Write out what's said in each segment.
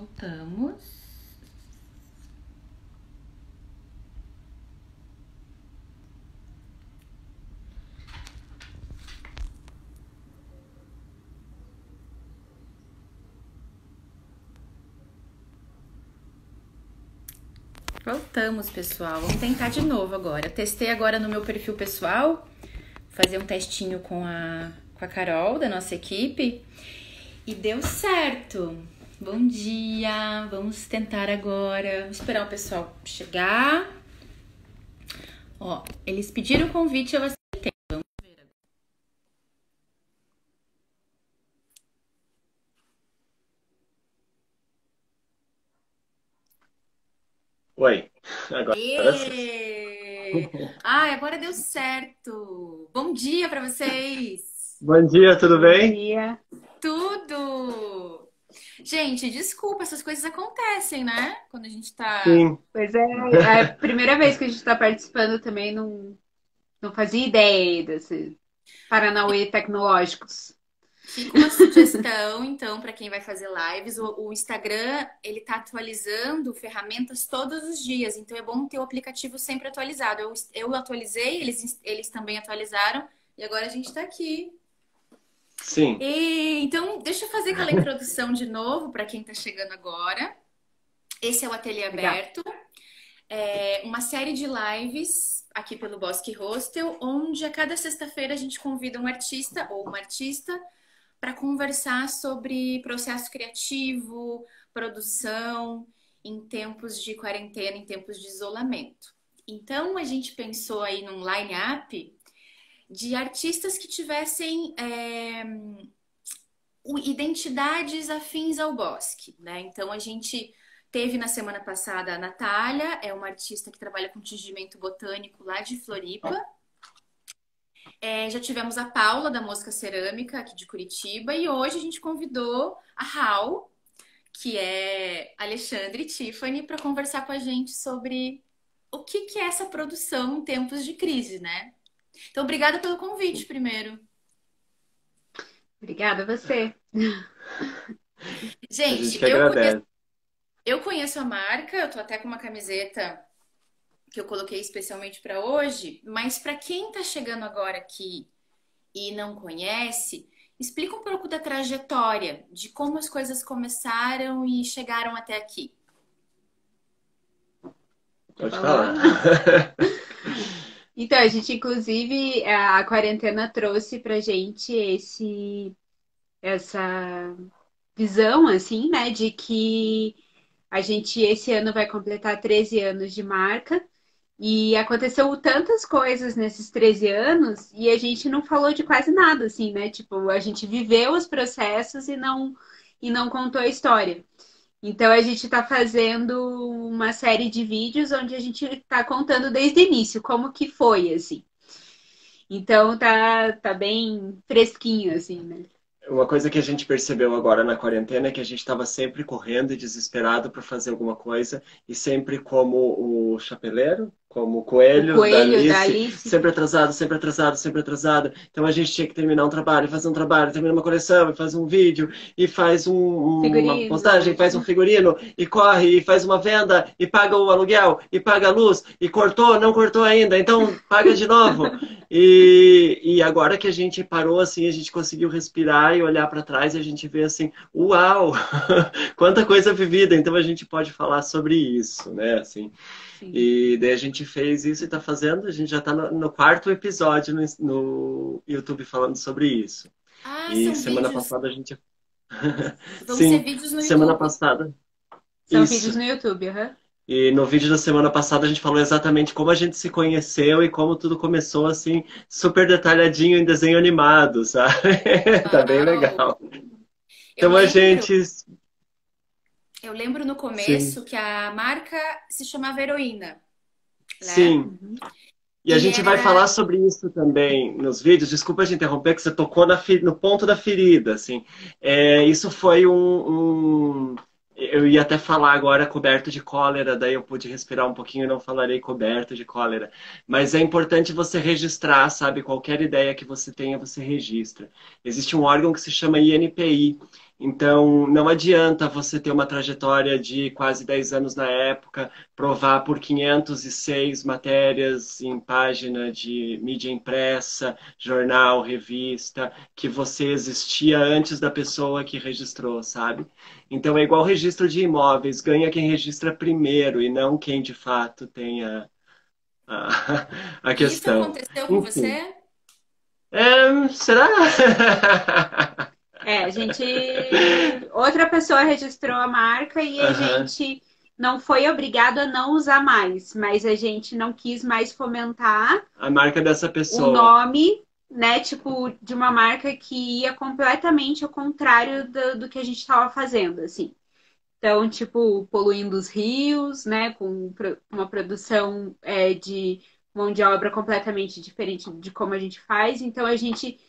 Voltamos. Voltamos, pessoal. Vamos tentar de novo agora. Testei agora no meu perfil pessoal, fazer um testinho com a Carol, da nossa equipe, e deu certo. Bom dia! Vamos tentar agora. Vamos esperar o pessoal chegar. Ó, eles pediram o convite, eu aceitei. Vamos ver agora. Oi, agora sim. Agora deu certo. Bom dia para vocês. Bom dia, tudo Bom bem? dia. Tudo! Gente, desculpa, essas coisas acontecem, né? Quando a gente tá. Sim. Pois é a primeira vez que a gente está participando também, não fazia ideia aí desses Paranauê tecnológicos. Fica uma sugestão, então, para quem vai fazer lives. O Instagram, ele tá atualizando ferramentas todos os dias, então é bom ter o aplicativo sempre atualizado. Eu atualizei, eles também atualizaram, e agora a gente tá aqui. Sim. Então, deixa eu fazer aquela introdução de novo para quem tá chegando agora. Esse é o Ateliê Legal. Aberto. É uma série de lives aqui pelo Bosque Hostel, onde a cada sexta-feira a gente convida um artista ou uma artista para conversar sobre processo criativo, produção, em tempos de quarentena, em tempos de isolamento. Então, a gente pensou aí num line-up de artistas que tivessem identidades afins ao bosque, né? Então, a gente teve na semana passada a Natália, é uma artista que trabalha com tingimento botânico lá de Floripa. Já tivemos a Paula, da Mosca Cerâmica, aqui de Curitiba. E hoje a gente convidou a Raul, que é Alexandre e Tiffany, para conversar com a gente sobre o que é essa produção em tempos de crise, né? Então, obrigada pelo convite, primeiro. Obrigada a você. A gente Gente, que agradece. eu conheço a marca, eu tô até com uma camiseta que eu coloquei especialmente para hoje, mas para quem está chegando agora aqui e não conhece, explica um pouco da trajetória, de como as coisas começaram e chegaram até aqui. Pode falar. Falando. Então, a gente, inclusive, a quarentena trouxe pra gente essa visão, assim, né, de que a gente esse ano vai completar 13 anos de marca. E aconteceu tantas coisas nesses 13 anos e a gente não falou de quase nada, assim, né? Tipo, a gente viveu os processos e não contou a história. Então a gente está fazendo uma série de vídeos onde a gente está contando desde o início como que foi, assim. Então tá bem fresquinho, assim, né? Uma coisa que a gente percebeu agora na quarentena é que a gente estava sempre correndo e desesperado para fazer alguma coisa e sempre como o chapeleiro, como o O coelho da coelho da Alice, Alice. sempre atrasado, sempre atrasado, sempre atrasado. Então a gente tinha que terminar um trabalho, fazer um trabalho, terminar uma coleção, e faz um vídeo, e faz uma postagem, Figurino. faz um figurino, e corre, e faz uma venda, e paga o aluguel, e paga a luz, e cortou, não cortou ainda, então paga de novo. E agora que a gente parou, assim, a gente conseguiu respirar e olhar para trás e a gente vê assim, uau, quanta coisa vivida. Então a gente pode falar sobre isso, né? Assim, Sim. e daí a gente fez isso e está fazendo. A gente já está no quarto episódio no YouTube falando sobre isso. Ah, E são semana vídeos. passada a gente. Vão ser Sim, vídeos no semana YouTube. passada. São vídeos Isso. no YouTube, aham. E no vídeo da semana passada a gente falou exatamente como a gente se conheceu e como tudo começou assim, super detalhadinho em desenho animado, sabe? Tá bem Uau! legal. Eu Então a lembro, gente, eu lembro no sim, começo que a marca se chamava Heroína, né? sim. Uhum. E a E gente vai era. falar sobre isso também nos vídeos. Desculpa te interromper, que você tocou no ponto da ferida, assim. Isso foi Eu ia até falar agora coberto de cólera, daí eu pude respirar um pouquinho e não falarei coberto de cólera. Mas é importante você registrar, sabe? Qualquer ideia que você tenha, você registra. Existe um órgão que se chama INPI, Então, não adianta você ter uma trajetória de quase 10 anos na época, provar por 506 matérias em página de mídia impressa, jornal, revista, que você existia antes da pessoa que registrou, sabe? Então, é igual registro de imóveis, ganha quem registra primeiro e não quem de fato tenha a, a E isso questão. aconteceu com Enfim. você? Será? A gente. Outra pessoa registrou a marca e a Aham. gente não foi obrigado a não usar mais, mas a gente não quis mais fomentar A marca dessa o pessoa. nome, né, tipo, de uma marca que ia completamente ao contrário do que a gente estava fazendo, assim. Então, tipo, poluindo os rios, né, com uma produção de mão de obra completamente diferente de como a gente faz. Então, a gente,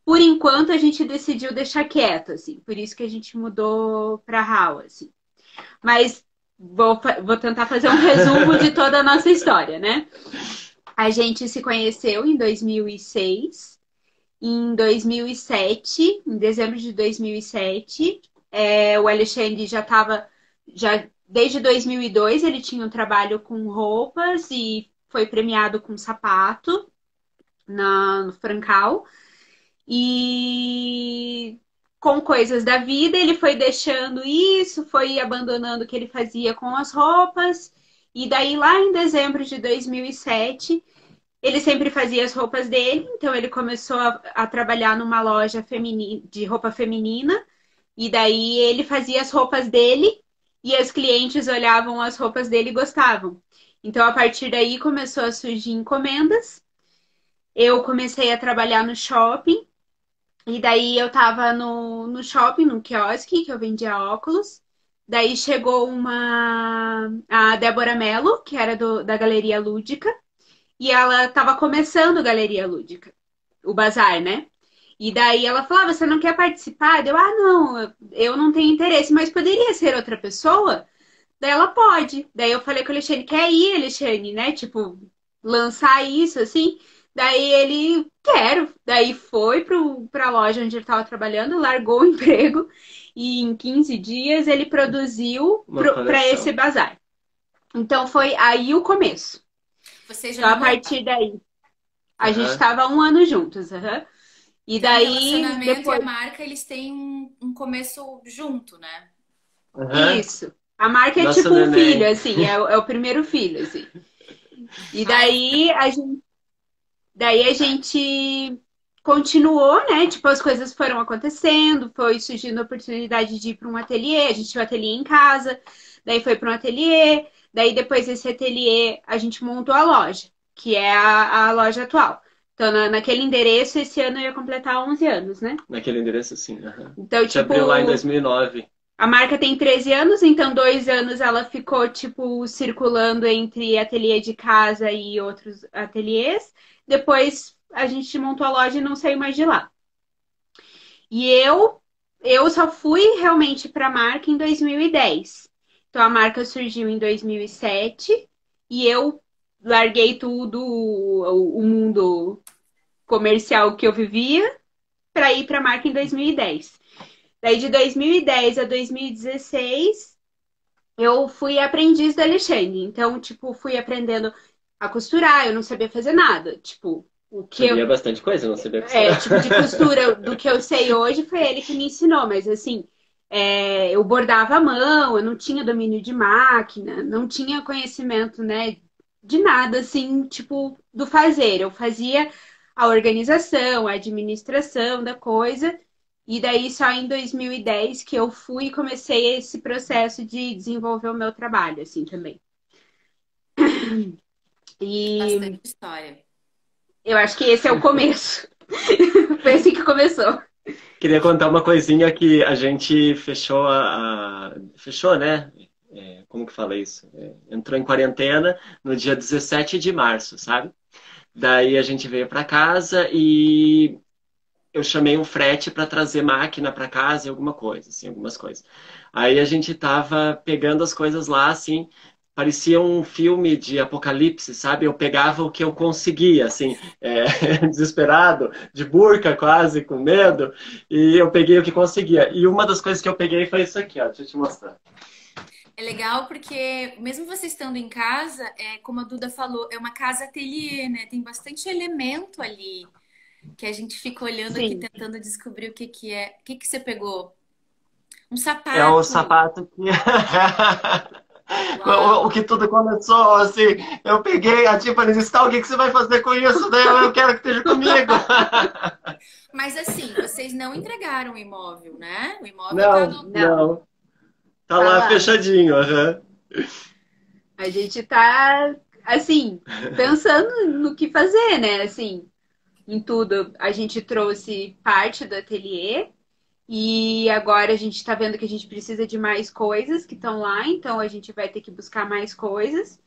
por enquanto, a gente decidiu deixar quieto, assim. Por isso que a gente mudou para RAW, assim. Mas vou tentar fazer um resumo de toda a nossa história, né? A gente se conheceu em 2006. Em 2007, em dezembro de 2007, o Alexandre já estava, já desde 2002 ele tinha um trabalho com roupas e foi premiado com sapato no Francal. E com coisas da vida, ele foi deixando isso, foi abandonando o que ele fazia com as roupas. E daí, lá em dezembro de 2007, ele sempre fazia as roupas dele, então ele começou a trabalhar numa loja de roupa feminina, e daí ele fazia as roupas dele e as clientes olhavam as roupas dele e gostavam. Então, a partir daí, começou a surgir encomendas. Eu comecei a trabalhar no shopping, e daí eu tava no shopping, no quiosque, que eu vendia óculos. Daí chegou a Débora Mello, que era da Galeria Lúdica, e ela estava começando Galeria Lúdica, o bazar, né? E daí ela falava, você não quer participar? Não, eu não tenho interesse, mas poderia ser outra pessoa? Daí ela pode. Daí eu falei com o Alexandre, quer ir, Alexandre, né? Tipo, lançar isso, assim. Daí ele, quero. Daí foi pra loja onde ele estava trabalhando, largou o emprego e em 15 dias ele produziu Uma para esse coleção. bazar. Então foi aí o começo. Vocês já Então a namoravam. partir daí, a gente Aham. estava 1 ano juntos. E Então, o daí, relacionamento e a depois, marca, eles têm um começo junto, né? Aham. isso. A marca é Nosso tipo um filho, neném. assim, é o primeiro filho, assim. E Ah, daí a gente continuou, né? Tipo, as coisas foram acontecendo, foi surgindo a oportunidade de ir para um ateliê, a gente tinha um ateliê em casa, daí foi para um ateliê, daí depois desse ateliê a gente montou a loja, que é a loja atual. Então, naquele endereço, esse ano eu ia completar 11 anos, né? Naquele endereço, sim. Aham. Então, Te abriu lá em tipo, 2009. a marca tem 13 anos, então 2 anos ela ficou, tipo, circulando entre ateliê de casa e outros ateliês. Depois a gente montou a loja e não saiu mais de lá. E eu só fui realmente para a marca em 2010. Então a marca surgiu em 2007 e eu larguei tudo, o mundo comercial que eu vivia, para ir para a marca em 2010. Daí de 2010 a 2016 eu fui aprendiz da Alexandre. Então, tipo, fui aprendendo a costurar, eu não sabia fazer nada. Tipo, o que Sabia eu, bastante coisa, não sabia costurar. tipo, de costura do que eu sei hoje foi ele que me ensinou, mas assim, eu bordava à mão, eu não tinha domínio de máquina, não tinha conhecimento, né, de nada, assim, tipo, do fazer. Eu fazia a organização, a administração da coisa, e daí só em 2010 que eu fui e comecei esse processo de desenvolver o meu trabalho, assim, também. E bastante história. eu acho que esse é o começo. Foi assim que começou. Queria contar uma coisinha que a gente fechou fechou, né? Como que fala isso? Entrou em quarentena no dia 17 de março, sabe? Daí a gente veio para casa e eu chamei um frete para trazer máquina para casa e alguma coisa, assim, algumas coisas. Aí a gente tava pegando as coisas lá, assim, parecia um filme de apocalipse, sabe? Eu pegava o que eu conseguia, assim, desesperado, de burca quase, com medo, e eu peguei o que conseguia. E uma das coisas que eu peguei foi isso aqui, ó, deixa eu te mostrar. É legal porque, mesmo você estando em casa, como a Duda falou, é uma casa ateliê, né? Tem bastante elemento ali que a gente fica olhando aqui, Sim. tentando descobrir o que que é. O que que você pegou? Um É o sapato. sapato que... O Uau! que tudo começou, assim, eu peguei, a Tiffany disse, tá, o que que você vai fazer com isso? Daí eu quero que esteja comigo. Mas assim, vocês não entregaram o imóvel, né? O imóvel tá Não, no. Não, não, tá tá lá lá. fechadinho, aham. A gente tá, assim, pensando no que fazer, né? Assim, em tudo. A gente trouxe parte do ateliê e agora a gente tá vendo que a gente precisa de mais coisas que estão lá, então a gente vai ter que buscar mais coisas.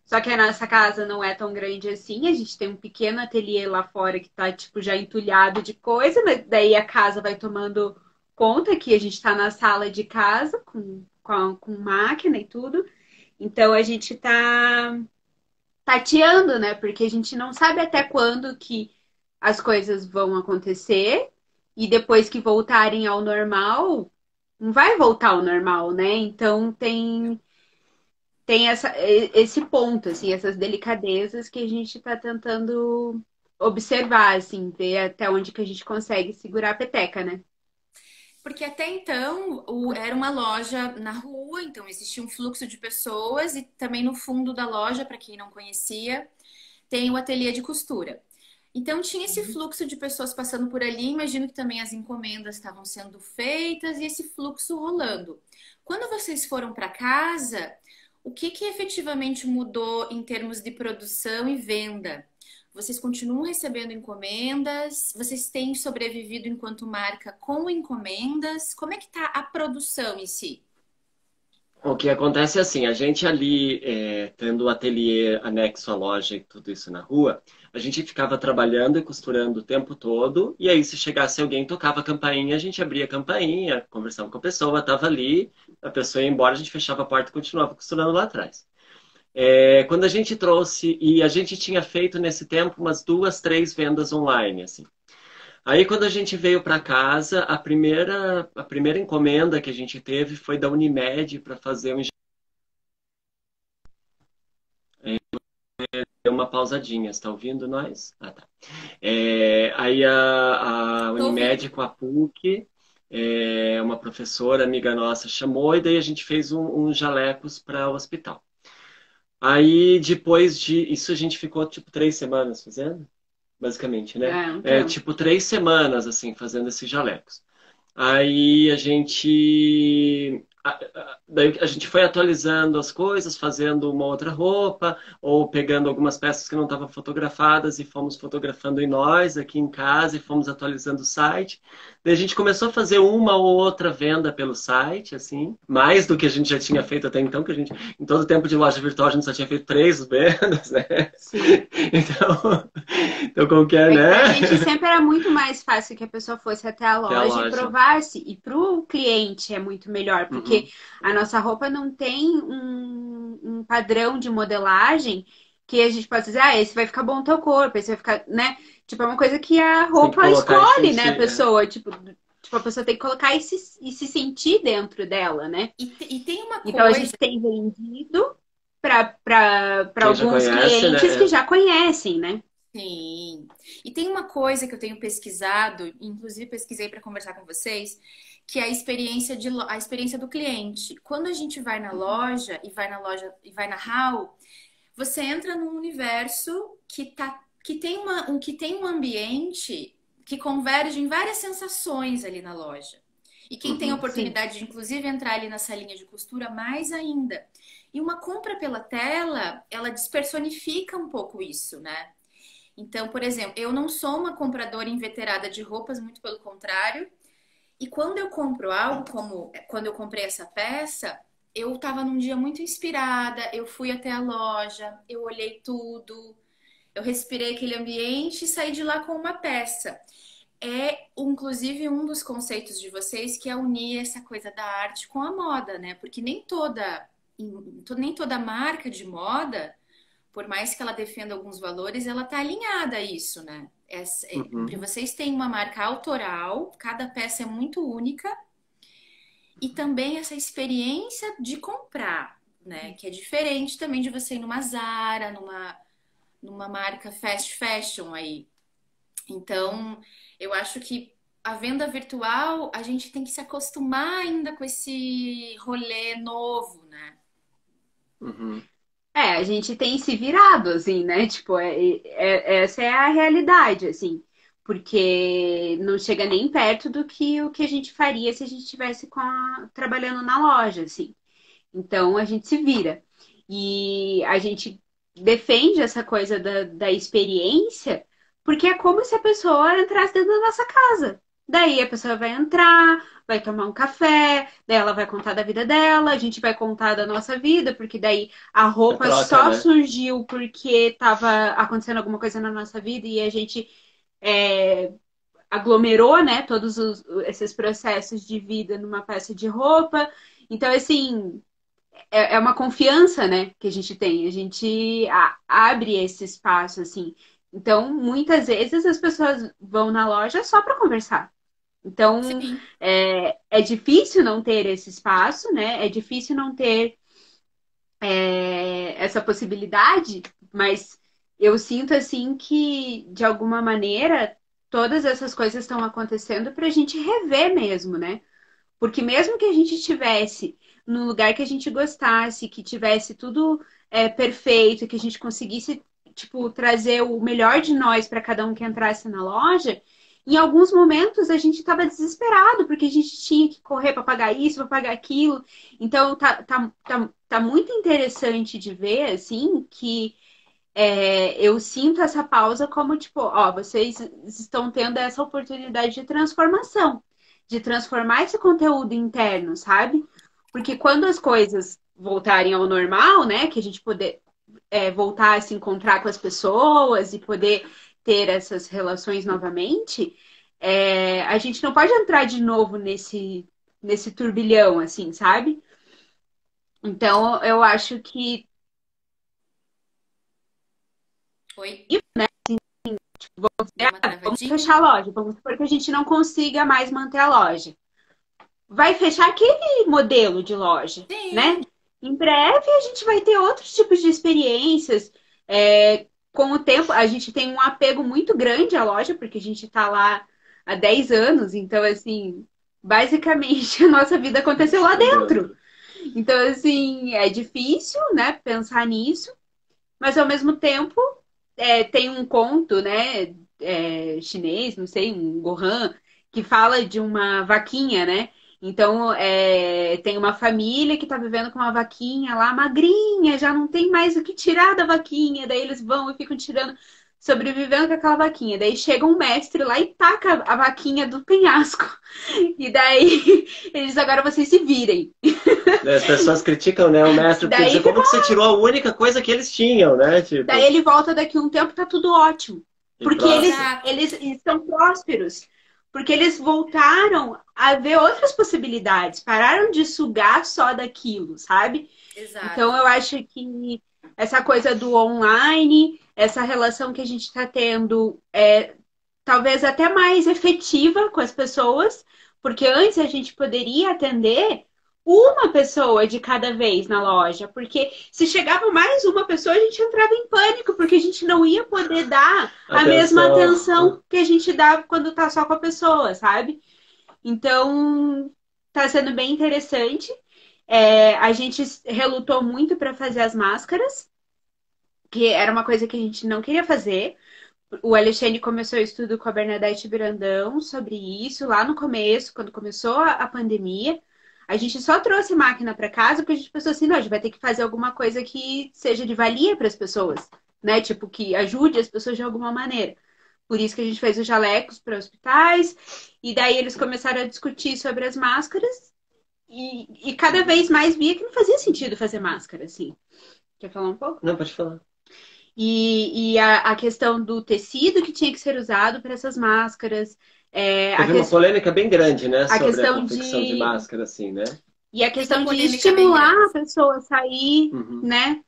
Só que a nossa casa não é tão grande assim. A gente tem um pequeno ateliê lá fora que tá, tipo, já entulhado de coisa, mas daí a casa vai tomando conta que a gente tá na sala de casa com máquina e tudo. Então a gente tá tateando, né? Porque a gente não sabe até quando que as coisas vão acontecer e depois que voltarem ao normal, não vai voltar ao normal, né? Então tem esse ponto, assim, essas delicadezas que a gente está tentando observar, assim, ver até onde que a gente consegue segurar a peteca, né? Porque até então era uma loja na rua, então existia um fluxo de pessoas e também no fundo da loja, para quem não conhecia, tem o ateliê de costura. Então tinha esse fluxo de pessoas passando por ali, imagino que também as encomendas estavam sendo feitas e esse fluxo rolando. Quando vocês foram para casa, o que que efetivamente mudou em termos de produção e venda? Vocês continuam recebendo encomendas? Vocês têm sobrevivido enquanto marca com encomendas? Como é que está a produção em si? O que acontece é assim, a gente ali, tendo o ateliê anexo à loja e tudo isso na rua, a gente ficava trabalhando e costurando o tempo todo, e aí se chegasse alguém, tocava a campainha, a gente abria a campainha, conversava com a pessoa, estava ali, a pessoa ia embora, a gente fechava a porta e continuava costurando lá atrás. Quando a gente trouxe, e a gente tinha feito nesse tempo umas 2, 3 vendas online, assim. Aí quando a gente veio para casa, a primeira encomenda que a gente teve foi da Unimed para fazer um. Deu uma pausadinha, você tá ouvindo nós? Ah, tá. Aí a Tô ouvindo. Unimed com a PUC, uma professora amiga nossa chamou e daí a gente fez uns jalecos para o hospital. Aí depois de isso a gente ficou tipo 3 semanas fazendo, basicamente, né? É, um tempo. Tipo 3 semanas assim fazendo esses jalecos. Aí a gente. Daí a gente foi atualizando as coisas, fazendo uma outra roupa, ou pegando algumas peças que não estavam fotografadas e fomos fotografando em nós, aqui em casa, e fomos atualizando o site. Daí a gente começou a fazer uma ou outra venda pelo site, assim, mais do que a gente já tinha feito até então, que a gente, em todo o tempo de loja virtual, a gente só tinha feito 3 vendas, né? Sim. Então como que é, É que né? pra gente sempre era muito mais fácil que a pessoa fosse até a Até a loja e loja. provasse. E pro cliente é muito melhor, porque Uhum. a nossa roupa não tem um padrão de modelagem que a gente pode dizer, ah, esse vai ficar bom no teu corpo, esse vai ficar, né? Tipo, é uma coisa que a Você tem que roupa colocar e escolhe, né, a sentir. pessoa. Tipo, a pessoa tem que colocar e se sentir dentro dela, né? E tem uma Então a coisa. gente tem vendido para Quem já alguns conhece, né? clientes que já conhecem, né? Sim. E tem uma coisa que eu tenho pesquisado, inclusive pesquisei para conversar com vocês, que é a experiência a experiência do cliente. Quando a gente vai na loja e vai na hall, você entra num universo que tem um ambiente que converge em várias sensações ali na loja. E quem tem a Uhum. Sim. oportunidade de inclusive entrar ali na salinha de costura, mais ainda. E uma compra pela tela, ela despersonifica um pouco isso, né? Então, por exemplo, eu não sou uma compradora inveterada de roupas, muito pelo contrário. E quando eu compro algo, como quando eu comprei essa peça, eu estava num dia muito inspirada, eu fui até a loja, eu olhei tudo, eu respirei aquele ambiente e saí de lá com uma peça. É, inclusive, um dos conceitos de vocês que é unir essa coisa da arte com a moda, né? Porque nem toda nem toda marca de moda, por mais que ela defenda alguns valores, ela tá alinhada a isso, né? Para Uhum, vocês têm uma marca autoral, cada peça é muito única, e também essa experiência de comprar, né? Que é diferente também de você ir numa Zara, numa marca fast fashion aí. Então, eu acho que a venda virtual, a gente tem que se acostumar ainda com esse rolê novo, né? uhum. A gente tem se virado, assim, né? Tipo, essa é a realidade, assim. Porque não chega nem perto do que o que a gente faria se a gente estivesse trabalhando na loja, assim. Então, a gente se vira. E a gente defende essa coisa da experiência, porque é como se a pessoa entrasse dentro da nossa casa. Daí a pessoa vai entrar, vai tomar um café, daí ela vai contar da vida dela, a gente vai contar da nossa vida, porque daí a É roupa troca, só né? surgiu porque estava acontecendo alguma coisa na nossa vida e a gente é, aglomerou, né, esses processos de vida numa peça de roupa. Então, assim, é uma confiança, né, que a gente tem. A gente abre esse espaço, assim. Então, muitas vezes as pessoas vão na loja só para conversar. Então, Sim. é difícil não ter esse espaço, né? É difícil não ter essa possibilidade, mas eu sinto, assim, que, de alguma maneira, todas essas coisas estão acontecendo para a gente rever mesmo, né? Porque mesmo que a gente estivesse num lugar que a gente gostasse, que tivesse tudo perfeito, que a gente conseguisse, tipo, trazer o melhor de nós para cada um que entrasse na loja, em alguns momentos a gente estava desesperado, porque a gente tinha que correr para pagar isso, para pagar aquilo. Então tá muito interessante de ver, assim, que eu sinto essa pausa como, tipo, ó, vocês estão tendo essa oportunidade de transformação, de transformar esse conteúdo interno, sabe? Porque quando as coisas voltarem ao normal, né, que a gente poder voltar a se encontrar com as pessoas e poder ter essas relações novamente, a gente não pode entrar de novo nesse turbilhão, assim, sabe? Então, eu acho que Oi, deu uma vamos travadinha? fechar a loja. Vamos supor que a gente não consiga mais manter a loja. Vai fechar aquele modelo de loja, né? Sim. Em breve a gente vai ter outros tipos de experiências. Com o tempo, a gente tem um apego muito grande à loja, porque a gente está lá há 10 anos. Então, assim, basicamente a nossa vida aconteceu lá Tá dentro. dentro. Então, assim, é difícil, né, pensar nisso, mas ao mesmo tempo tem um conto, né, chinês, não sei, um Gohan, que fala de uma vaquinha, né? Então, tem uma família que tá vivendo com uma vaquinha lá magrinha, já não tem mais o que tirar da vaquinha, daí eles vão e ficam tirando, sobrevivendo com aquela vaquinha. Daí chega um mestre lá e taca a vaquinha do penhasco. E daí eles agora vocês se virem. As pessoas criticam, né, o mestre, porque Daí dizem como que você tirou a única coisa que eles tinham, né? Daí Tipo, ele volta daqui a um tempo, tá tudo ótimo. e Porque eles, próximo. Exato, eles estão prósperos. Porque eles voltaram a ver outras possibilidades. Pararam de sugar só daquilo, sabe? Então exato. eu acho que essa coisa do online, essa relação que a gente está tendo talvez até mais efetiva com as pessoas, porque antes a gente poderia atender uma pessoa de cada vez na loja, porque se chegava mais uma pessoa, a gente entrava em pânico, porque a gente não ia poder dar a mesma Atenção. atenção que a gente dá quando tá só com a pessoa, sabe? Então, tá sendo bem interessante. A gente relutou muito para fazer as máscaras, que era uma coisa que a gente não queria fazer. O Alexandre começou o estudo com a Bernadette Brandão sobre isso lá no começo, quando começou a pandemia. A gente só trouxe máquina para casa porque a gente pensou assim, não, a gente vai ter que fazer alguma coisa que seja de valia para as pessoas, né? Tipo, que ajude as pessoas de alguma maneira. Por isso que a gente fez os jalecos para hospitais, e daí eles começaram a discutir sobre as máscaras, e cada vez mais via que não fazia sentido fazer máscara, assim. Quer falar um pouco? Não, pode falar. E a questão do tecido que tinha que ser usado para essas máscaras, Teve uma polêmica bem grande, né, a sobre a questão confecção de de. máscara, assim, né? E a Fica a questão de polêmica bem estimular grande. a pessoa a sair, Uhum. né?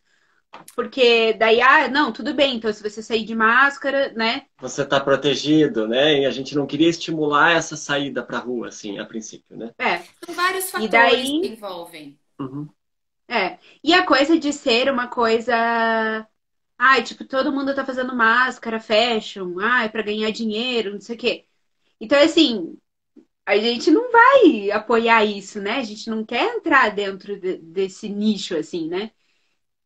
Porque daí, não, tudo bem, então se você sair de máscara, né? Você está protegido, né? E a gente não queria estimular essa saída para a rua, assim, a princípio, né? É. São vários E fatores que daí, envolvem. Uhum. E a coisa de ser uma coisa. Ai, tipo, todo mundo tá fazendo máscara, fashion, ai, pra ganhar dinheiro, não sei o quê. Então, assim, a gente não vai apoiar isso, né? A gente não quer entrar dentro desse nicho, assim, né?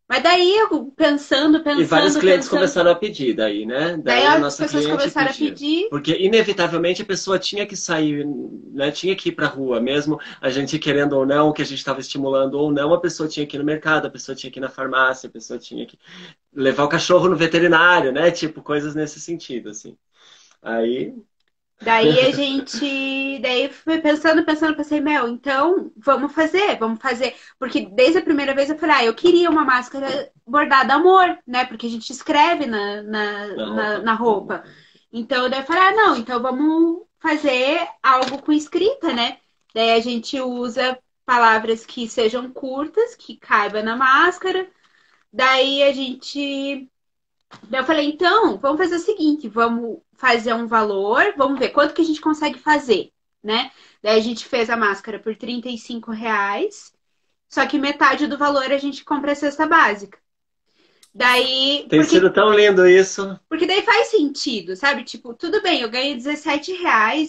Mas daí eu pensando, E vários pensando, clientes pensando. começaram a pedir daí, né? Daí Daí a as nossa pessoas cliente começaram a pedia. pedir. Porque inevitavelmente a pessoa tinha que sair, né? Tinha que ir para a rua, mesmo a gente querendo ou não, que a gente estava estimulando ou não, a pessoa tinha que ir no mercado, a pessoa tinha que ir na farmácia, a pessoa tinha que levar o cachorro no veterinário, né? Tipo, coisas nesse sentido, assim. Aí, Daí a gente, daí fui pensando, pensando, pensei, Mel, então vamos fazer. Porque desde a primeira vez eu falei, eu queria uma máscara bordada amor, né? Porque a gente escreve na roupa. na roupa. Então daí eu falei, não, então vamos fazer algo com escrita, né? Daí a gente usa palavras que sejam curtas, que caiba na máscara. Daí a gente Daí eu falei, então, vamos fazer o seguinte, vamos fazer um valor, vamos ver quanto que a gente consegue fazer, né? Daí a gente fez a máscara por R$ 35, só que metade do valor a gente compra a cesta básica. Daí, Tem sido tão lindo isso. porque daí faz sentido, sabe? Tipo, tudo bem, eu ganho R$ 17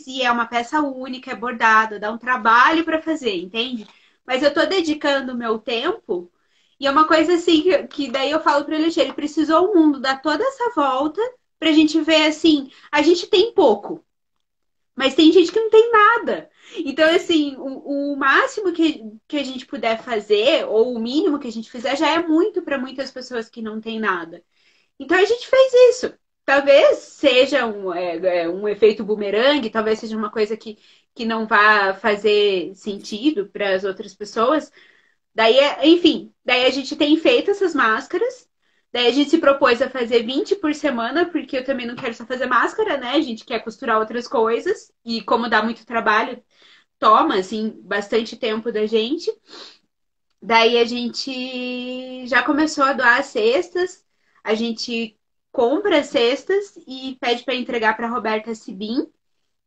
e é uma peça única, é bordada, dá um trabalho para fazer, entende? Mas eu tô dedicando o meu tempo e é uma coisa assim que daí eu falo para ele precisou o mundo dar toda essa volta pra gente ver assim, a gente tem pouco, mas tem gente que não tem nada. Então, assim, o máximo que a gente puder fazer, ou o mínimo que a gente fizer, já é muito para muitas pessoas que não têm nada. Então a gente fez isso. Talvez seja um efeito bumerangue, talvez seja uma coisa que não vá fazer sentido para as outras pessoas. Daí, enfim, daí a gente tem feito essas máscaras. Daí a gente se propôs a fazer 20 por semana, porque eu também não quero só fazer máscara, né? A gente quer costurar outras coisas. E como dá muito trabalho, toma, assim, bastante tempo da gente. Daí a gente já começou a doar as cestas. A gente compra as cestas e pede para entregar para Roberta Sibim.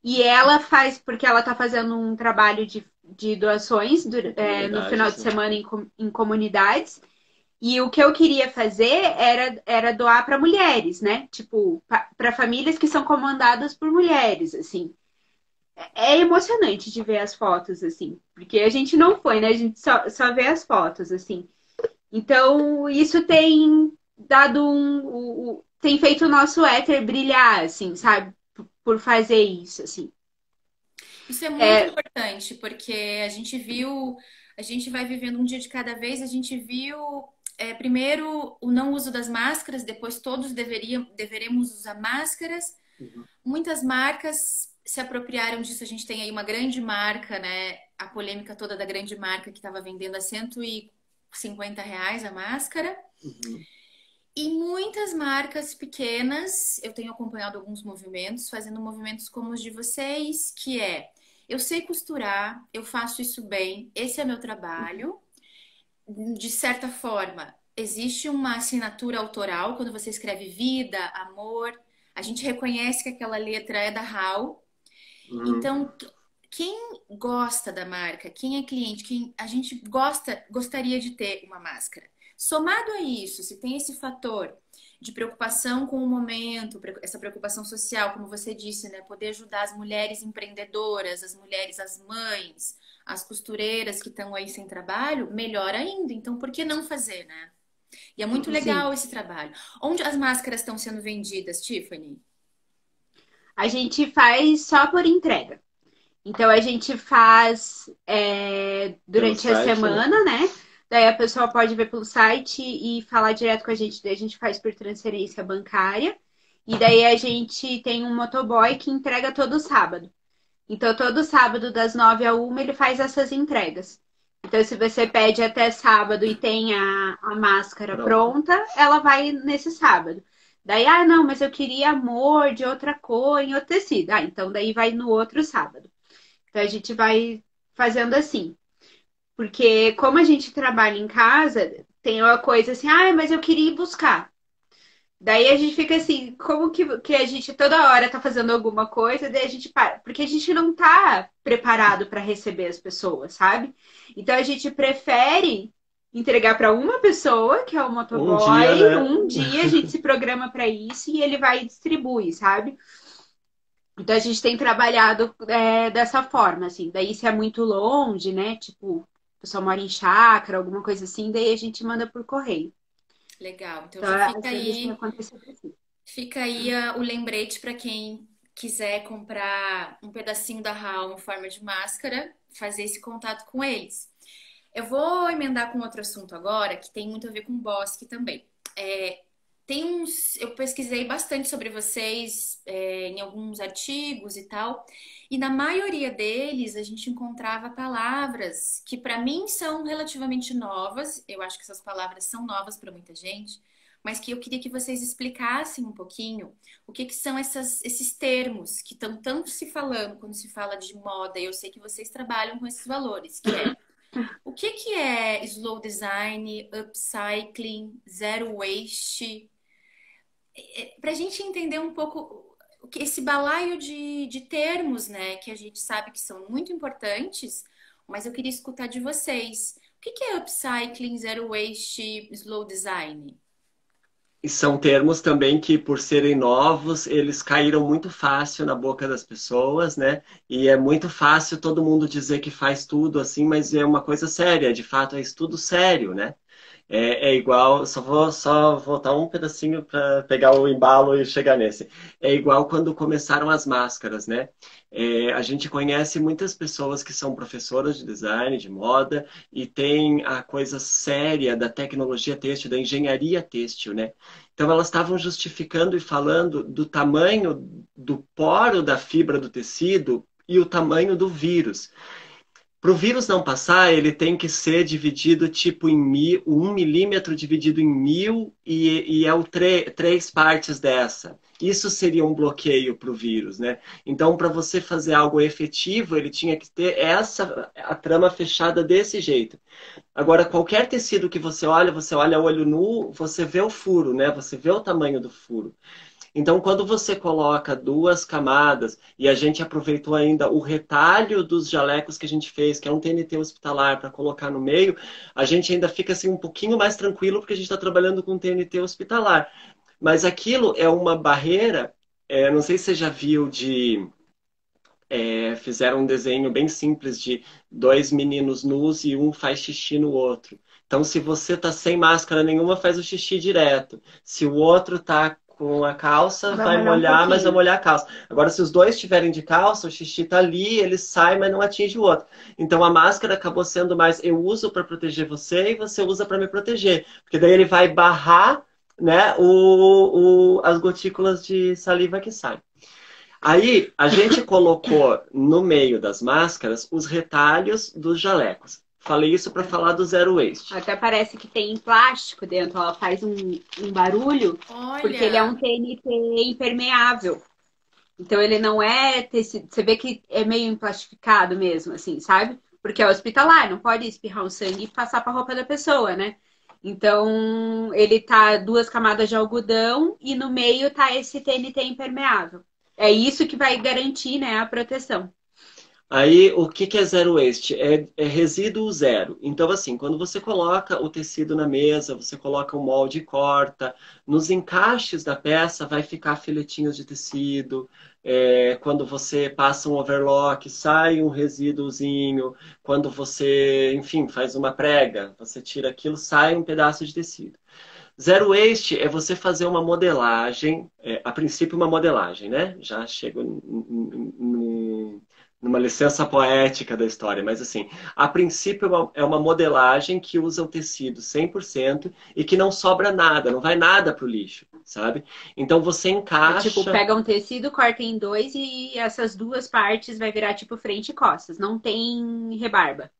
E ela faz, porque ela está fazendo um trabalho de doações no final de Comunidades, né? semana em comunidades. E o que eu queria fazer era doar para mulheres, né? Tipo, para famílias que são comandadas por mulheres, assim. É emocionante de ver as fotos, assim. Porque a gente não foi, né? A gente só vê as fotos, assim. Então, isso tem dado tem feito o nosso éter brilhar, assim, sabe? Por fazer isso, assim. Isso é muito É, importante, porque a gente viu, a gente vai vivendo um dia de cada vez, a gente viu primeiro o não uso das máscaras, depois todos deveremos usar máscaras. Uhum. Muitas marcas se apropriaram disso. A gente tem aí uma grande marca, né? A polêmica toda da grande marca que estava vendendo a R$ 150 a máscara. Uhum. E muitas marcas pequenas, eu tenho acompanhado alguns movimentos, fazendo movimentos como os de vocês, que é: eu sei costurar, eu faço isso bem, esse é meu trabalho. De certa forma, existe uma assinatura autoral quando você escreve vida, amor. A gente reconhece que aquela letra é da Hal. Uhum. Então, quem gosta da marca, quem é cliente, quem a gente gostaria de ter uma máscara. Somado a isso, se tem esse fator de preocupação com o momento, essa preocupação social, como você disse, né? Poder ajudar as mulheres empreendedoras, as mulheres, as mães, as costureiras que estão aí sem trabalho, melhor ainda. Então, por que não fazer, né? E é muito sim. legal esse trabalho. Onde as máscaras estão sendo vendidas, Tiffany? A gente faz só por entrega. Então a gente faz Pelo durante a site, né? semana, né? Daí a pessoa pode ver pelo site e falar direto com a gente. Daí a gente faz por transferência bancária. E daí a gente tem um motoboy que entrega todo sábado. Então, todo sábado, das 9 à 1, ele faz essas entregas. Então, se você pede até sábado e tem a máscara Pronto. pronta, ela vai nesse sábado. Daí, não, mas eu queria amor de outra cor, em outro tecido. Então daí vai no outro sábado. Então, a gente vai fazendo assim. Porque como a gente trabalha em casa, tem uma coisa assim, ah, mas eu queria ir buscar. Daí a gente fica assim, como que a gente toda hora tá fazendo alguma coisa, daí a gente para, porque a gente não tá preparado para receber as pessoas, sabe? Então a gente prefere entregar para uma pessoa, que é o Um dia, motoboy, né? um dia a gente se programa para isso e ele vai e distribui, sabe? Então a gente tem trabalhado dessa forma, assim. Daí se é muito longe, né? Tipo, a pessoa mora em chácara, alguma coisa assim, daí a gente manda por correio. Legal. Então Então, já às vezes tem acontecido assim. fica aí o lembrete para quem quiser comprar um pedacinho da RAL em forma de máscara, fazer esse contato com eles. Eu vou emendar com outro assunto agora, que tem muito a ver com o Bosque também. Eu pesquisei bastante sobre vocês, em alguns artigos e tal, e na maioria deles a gente encontrava palavras que para mim são relativamente novas. Eu acho que essas palavras são novas para muita gente, mas que eu queria que vocês explicassem um pouquinho o que são esses termos que estão tanto se falando quando se fala de moda. E eu sei que vocês trabalham com esses valores, que é o que é slow design, upcycling, zero waste? Para a gente entender um pouco esse balaio de termos, né, que a gente sabe que são muito importantes, mas eu queria escutar de vocês. O que é upcycling, zero waste, slow design? E são termos também que, por serem novos, eles caíram muito fácil na boca das pessoas, né? E é muito fácil todo mundo dizer que faz tudo assim, mas é uma coisa séria, de fato é estudo sério, né? É igual, só voltar um pedacinho para pegar o embalo e chegar nesse. É igual quando começaram as máscaras, né? A gente conhece muitas pessoas que são professoras de design, de moda, e tem a coisa séria da tecnologia têxtil, da engenharia têxtil, né? Então elas estavam justificando e falando do tamanho do poro da fibra do tecido e o tamanho do vírus. Para o vírus não passar, ele tem que ser dividido tipo em 1 milímetro dividido em 1000 e é três partes dessa. Isso seria um bloqueio para o vírus, né? Então, para você fazer algo efetivo, ele tinha que ter a trama fechada desse jeito. Agora, qualquer tecido que você olha olho nu, você vê o furo, né? Você vê o tamanho do furo. Então, quando você coloca duas camadas, e a gente aproveitou ainda o retalho dos jalecos que a gente fez, que é um TNT hospitalar, para colocar no meio, a gente ainda fica assim um pouquinho mais tranquilo, porque a gente está trabalhando com TNT hospitalar. Mas aquilo é uma barreira, não sei se você já viu fizeram um desenho bem simples de dois meninos nus e um faz xixi no outro. Então, se você tá sem máscara nenhuma, faz o xixi direto. Se o outro tá com a calça, vai molhar um molhar, mas vai pouquinho. molhar a calça. Agora, se os dois estiverem de calça, o xixi tá ali, ele sai, mas não atinge o outro. Então, a máscara acabou sendo mais eu uso para proteger você e você usa para me proteger. Porque daí ele vai barrar, né, as gotículas de saliva que saem. Aí a gente colocou no meio das máscaras os retalhos dos jalecos. Falei isso para falar do zero waste. Até parece que tem plástico dentro, ela faz um barulho, porque ele é um Olha, TNT impermeável. Então ele não é tecido, você vê que é meio emplastificado mesmo, assim, sabe? Porque é hospitalar, não pode espirrar o sangue e passar para a roupa da pessoa, né? Então ele tá duas camadas de algodão e no meio tá esse TNT impermeável. É isso que vai garantir, né, a proteção. Aí, o que é zero waste? É resíduo zero. Então, assim, quando você coloca o tecido na mesa, você coloca o molde e corta, nos encaixes da peça vai ficar filetinhos de tecido. Quando você passa um overlock, sai um resíduozinho. Quando você, enfim, faz uma prega, você tira aquilo, sai um pedaço de tecido. Zero waste é você fazer uma modelagem, a princípio uma modelagem, né? Já chego numa licença poética da história, mas assim, a princípio é uma modelagem que usa o tecido 100% e que não sobra nada, não vai nada para o lixo, sabe? Então você É tipo, encaixa. pega um tecido, corta em dois e essas duas partes vai virar tipo frente e costas. Não tem rebarba.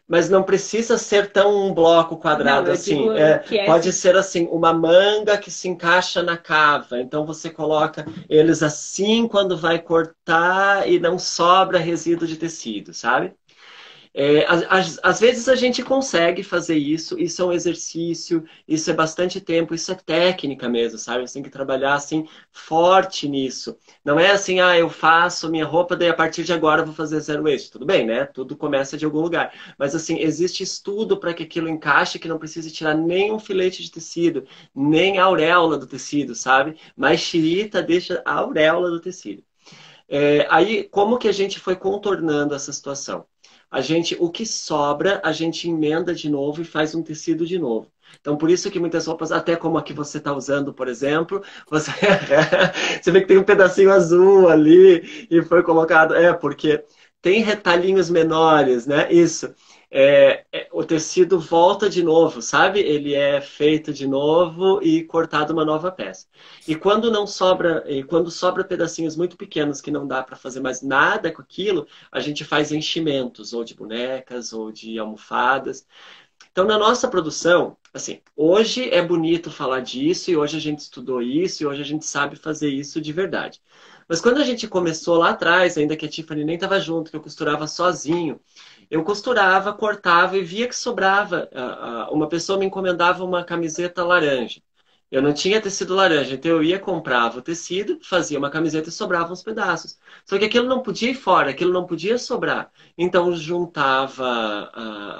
Mas não precisa ser tão um bloco Não, quadrado eu digo assim. que é Pode assim. ser assim, uma manga que se encaixa na cava. Então você coloca eles assim quando vai cortar e não sobra resíduo de tecido, sabe? Às vezes a gente consegue fazer isso é um exercício, isso é bastante tempo, isso é técnica mesmo, sabe? Você tem que trabalhar assim forte nisso. Não é assim, eu faço minha roupa, daí a partir de agora eu vou fazer zero waste. Tudo bem, né? Tudo começa de algum lugar. Mas assim, existe estudo para que aquilo encaixe, que não precise tirar nem um filete de tecido, nem a auréola do tecido, sabe? Mas tirita deixa a auréola do tecido. Aí, como que a gente foi contornando essa situação? O que sobra, a gente emenda de novo e faz um tecido de novo. Então, por isso que muitas roupas, até como a que você está usando, por exemplo, você... você vê que tem um pedacinho azul ali e foi colocado. Porque tem retalhinhos menores, né? Isso. O tecido volta de novo, sabe? Ele é feito de novo e cortado uma nova peça. E quando sobra pedacinhos muito pequenos que não dá para fazer mais nada com aquilo, a gente faz enchimentos, ou de bonecas, ou de almofadas. Então, na nossa produção, assim, hoje é bonito falar disso, e hoje a gente estudou isso, e hoje a gente sabe fazer isso de verdade. Mas quando a gente começou lá atrás, ainda que a Tiffany nem estava junto, que eu costurava sozinho, eu costurava, cortava e via que sobrava. Uma pessoa me encomendava uma camiseta laranja. Eu não tinha tecido laranja, então eu ia, comprava o tecido, fazia uma camiseta e sobrava uns pedaços. Só que aquilo não podia ir fora, aquilo não podia sobrar. Então juntava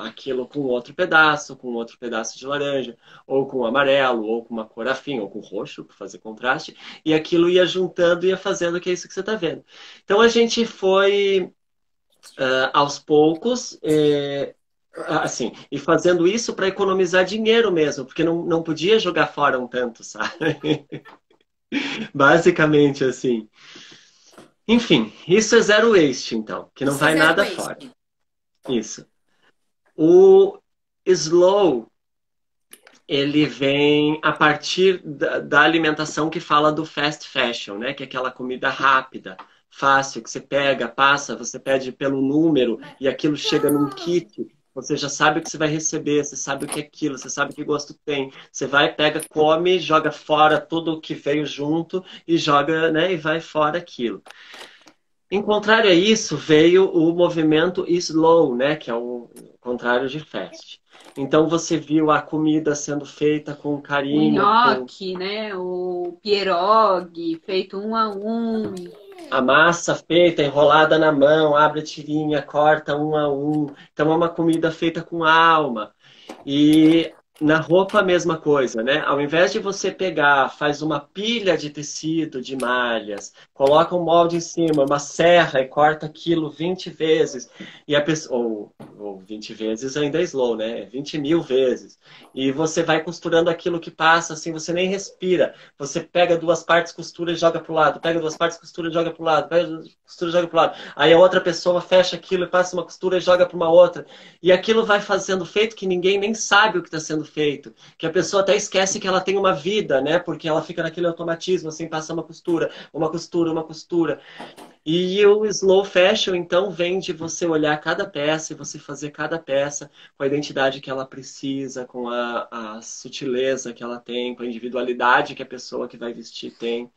aquilo com outro pedaço de laranja, ou com amarelo, ou com uma cor afim, ou com roxo, para fazer contraste, e aquilo ia juntando e ia fazendo, que é isso que você está vendo. Então a gente foi aos poucos, assim, e fazendo isso para economizar dinheiro mesmo, porque não podia jogar fora um tanto, sabe? Basicamente assim. Enfim, isso é zero waste, então, que não Isso é vai zero nada waste. fora. Isso. O slow, ele vem a partir da alimentação que fala do fast fashion, né? Que é aquela comida rápida, fácil, que você pega, passa, você pede pelo número e aquilo chega num kit. Você já sabe o que você vai receber, você sabe o que é aquilo, você sabe que gosto tem. Você vai, pega, come, joga fora tudo o que veio junto e joga, né? E vai fora aquilo. Em contrário a isso, veio o movimento slow, né? Que é o contrário de fast. Então você viu a comida sendo feita com O carinho, com nhoque, né? O pierogi, feito um a um. a massa feita, enrolada na mão, abre a tirinha, corta um a um. Então é uma comida feita com alma. E na roupa a mesma coisa, né? Ao invés de você pegar, faz uma pilha de tecido, de malhas, coloca um molde em cima, uma serra e corta aquilo 20 vezes, e a pessoa, ou 20 vezes ainda é slow, né? 20.000 vezes. E você vai costurando aquilo que passa, assim, você nem respira. Você pega duas partes, costura e joga pro lado, pega duas partes, costura e joga pro lado, pega duas, costura e joga pro lado. Aí a outra pessoa fecha aquilo e passa uma costura e joga para uma outra. E aquilo vai fazendo feito que ninguém nem sabe o que está sendo feito. Que a pessoa até esquece que ela tem uma vida, né? Porque ela fica naquele automatismo, assim, passa uma costura, uma costura, uma costura. E o slow fashion, então, vem de você olhar cada peça e você fazer cada peça com a identidade que ela precisa, com a sutileza que ela tem, com a individualidade que a pessoa que vai vestir tem.